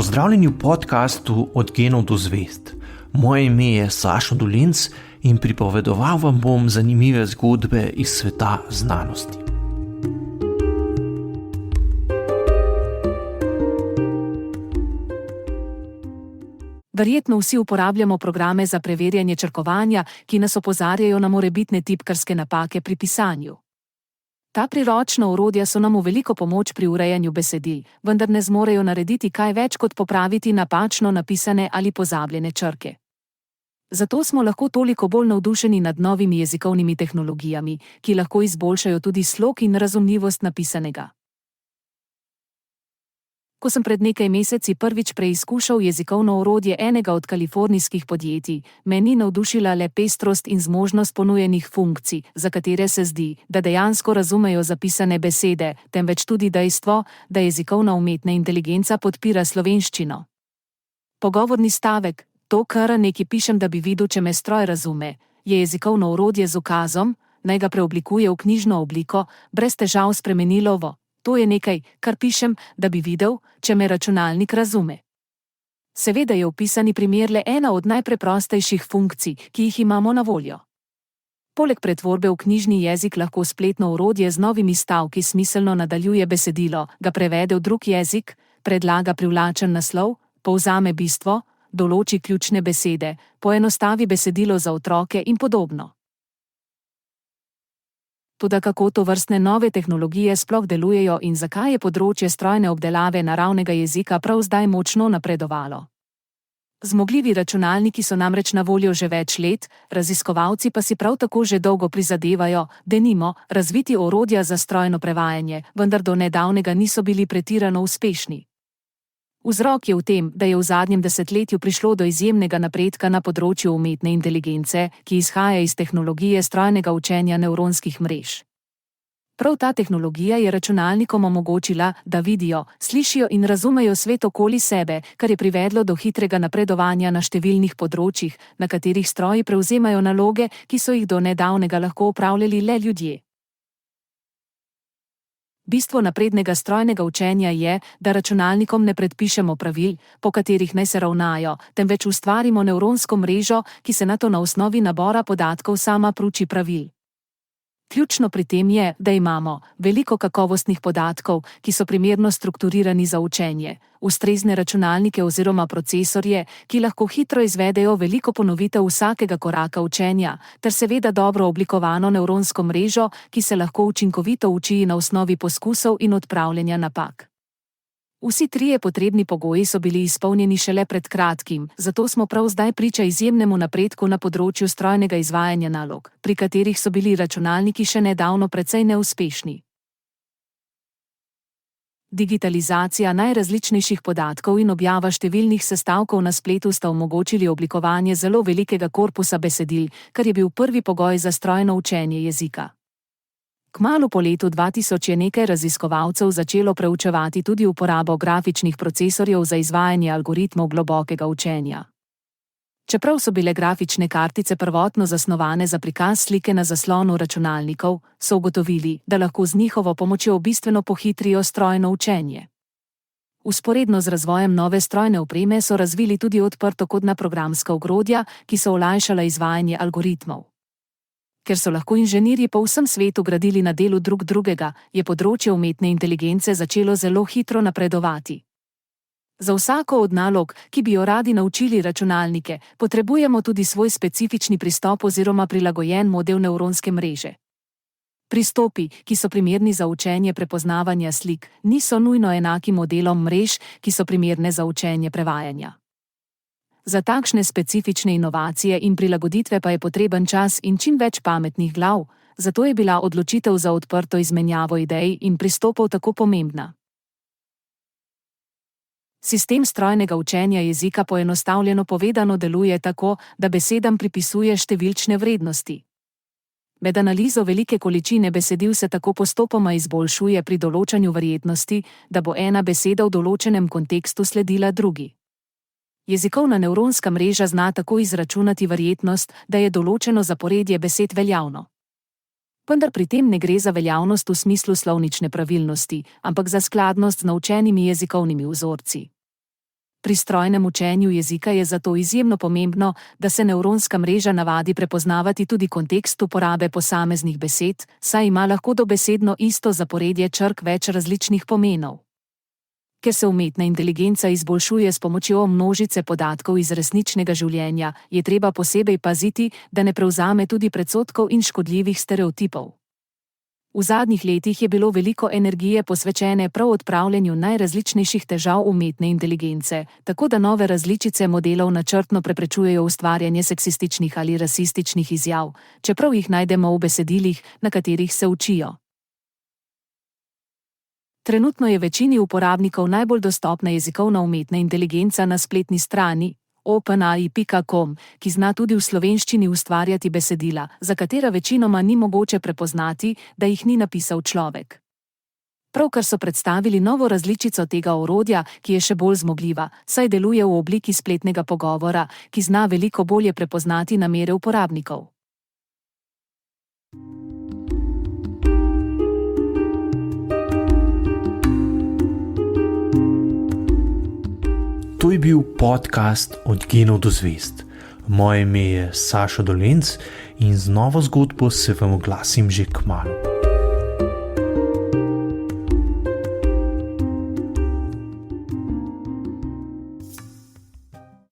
Pozdravljeni v podkastu Od genov do zvezd. Moje ime je Sašo Dolinc in pripovedoval vam bom zanimive zgodbe iz sveta znanosti. Verjetno vsi uporabljamo programe za preverjanje črkovanja, ki nas opozarjajo na morebitne tipkarske napake pri pisanju. Ta priročna orodja so nam v veliko pomoč pri urejanju besedil, vendar ne zmorejo narediti kaj več kot popraviti napačno napisane ali pozabljene črke. Zato smo lahko toliko bolj navdušeni nad novimi jezikovnimi tehnologijami, ki lahko izboljšajo tudi slog in razumljivost napisanega. Ko sem pred nekaj meseci prvič preizkušal jezikovno orodje enega od kalifornijskih podjetij, me ni navdušila le pestrost in zmožnost ponujenih funkcij, za katere se zdi, da dejansko razumejo zapisane besede, temveč tudi dejstvo, da jezikovna umetna inteligenca podpira slovenščino. Pogovorni stavek, to, kar nekaj pišem, da bi videl, če me stroj razume, je jezikovno orodje z ukazom, naj ga preoblikuje v knjižno obliko, brez težav spremenilo v: to je nekaj, kar pišem, da bi videl, če me računalnik razume. Seveda je opisani primer le ena od najpreprostejših funkcij, ki jih imamo na voljo. Poleg pretvorbe v knjižni jezik lahko spletno orodje z novimi stavki smiselno nadaljuje besedilo, ga prevede v drug jezik, predlaga privlačen naslov, povzame bistvo, določi ključne besede, poenostavi besedilo za otroke in podobno. Toda kako tovrstne nove tehnologije sploh delujejo in zakaj je področje strojne obdelave naravnega jezika prav zdaj močno napredovalo? Zmogljivi računalniki so namreč na voljo že več let, raziskovalci pa si prav tako že dolgo prizadevajo, denimo, razviti orodja za strojno prevajanje, vendar do nedavnega niso bili pretirano uspešni. Vzrok je v tem, da je v zadnjem desetletju prišlo do izjemnega napredka na področju umetne inteligence, ki izhaja iz tehnologije strojnega učenja nevronskih mrež. Prav ta tehnologija je računalnikom omogočila, da vidijo, slišijo in razumejo svet okoli sebe, kar je privedlo do hitrega napredovanja na številnih področjih, na katerih stroji prevzemajo naloge, ki so jih do nedavnega lahko opravljali le ljudje. Bistvo naprednega strojnega učenja je, da računalnikom ne predpišemo pravil, po katerih naj se ravnajo, temveč ustvarimo nevronsko mrežo, ki se nato na osnovi nabora podatkov sama prouči pravil. Ključno pri tem je, da imamo veliko kakovostnih podatkov, ki so primerno strukturirani za učenje, ustrezne računalnike oziroma procesorje, ki lahko hitro izvedejo veliko ponovitev vsakega koraka učenja, ter seveda dobro oblikovano nevronsko mrežo, ki se lahko učinkovito uči na osnovi poskusov in odpravljanja napak. Vsi trije potrebni pogoji so bili izpolnjeni šele pred kratkim, zato smo prav zdaj priča izjemnemu napredku na področju strojnega izvajanja nalog, pri katerih so bili računalniki še nedavno precej neuspešni. Digitalizacija najrazličnejših podatkov in objava številnih sestavkov na spletu sta omogočili oblikovanje zelo velikega korpusa besedil, kar je bil prvi pogoj za strojno učenje jezika. Kmalu po letu 2000 je nekaj raziskovalcev začelo preučevati tudi uporabo grafičnih procesorjev za izvajanje algoritmov globokega učenja. Čeprav so bile grafične kartice prvotno zasnovane za prikaz slike na zaslonu računalnikov, so ugotovili, da lahko z njihovo pomočjo bistveno pohitrijo strojno učenje. Vzporedno z razvojem nove strojne opreme so razvili tudi odprtokodna programska ogrodja, ki so olajšala izvajanje algoritmov. Ker so lahko inženirji po vsem svetu gradili na delu drug drugega, je področje umetne inteligence začelo zelo hitro napredovati. Za vsako od nalog, ki bi jo radi naučili računalnike, potrebujemo tudi svoj specifični pristop oziroma prilagojen model nevronske mreže. Pristopi, ki so primerni za učenje prepoznavanja slik, niso nujno enaki modelom mrež, ki so primerne za učenje prevajanja. Za takšne specifične inovacije in prilagoditve pa je potreben čas in čim več pametnih glav, zato je bila odločitev za odprto izmenjavo idej in pristopov tako pomembna. Sistem strojnega učenja jezika poenostavljeno povedano deluje tako, da besedam pripisuje številčne vrednosti. Med analizo velike količine besedil se tako postopoma izboljšuje pri določanju verjetnosti, da bo ena beseda v določenem kontekstu sledila drugi. Jezikovna nevronska mreža zna tako izračunati verjetnost, da je določeno zaporedje besed veljavno. Vendar pri tem ne gre za veljavnost v smislu slovnične pravilnosti, ampak za skladnost z naučenimi jezikovnimi vzorci. Pri strojnem učenju jezika je zato izjemno pomembno, da se nevronska mreža navadi prepoznavati tudi kontekst uporabe posameznih besed, saj ima lahko dobesedno isto zaporedje črk več različnih pomenov. Ker se umetna inteligenca izboljšuje s pomočjo množice podatkov iz resničnega življenja, je treba posebej paziti, da ne prevzame tudi predsodkov in škodljivih stereotipov. V zadnjih letih je bilo veliko energije posvečene prav odpravljanju najrazličnejših težav umetne inteligence, tako da nove različice modelov načrtno preprečujejo ustvarjanje seksističnih ali rasističnih izjav, čeprav jih najdemo v besedilih, na katerih se učijo. Trenutno je večini uporabnikov najbolj dostopna jezikovna umetna inteligenca na spletni strani openai.com, ki zna tudi v slovenščini ustvarjati besedila, za katera večinoma ni mogoče prepoznati, da jih ni napisal človek. Pravkar so predstavili novo različico tega orodja, ki je še bolj zmogljiva, saj deluje v obliki spletnega pogovora, ki zna veliko bolje prepoznati namere uporabnikov. To je bil podcast Od genov do zvezd. Moje ime je Sašo Dolenc in z novo zgodbo se vam oglasim že kmalu.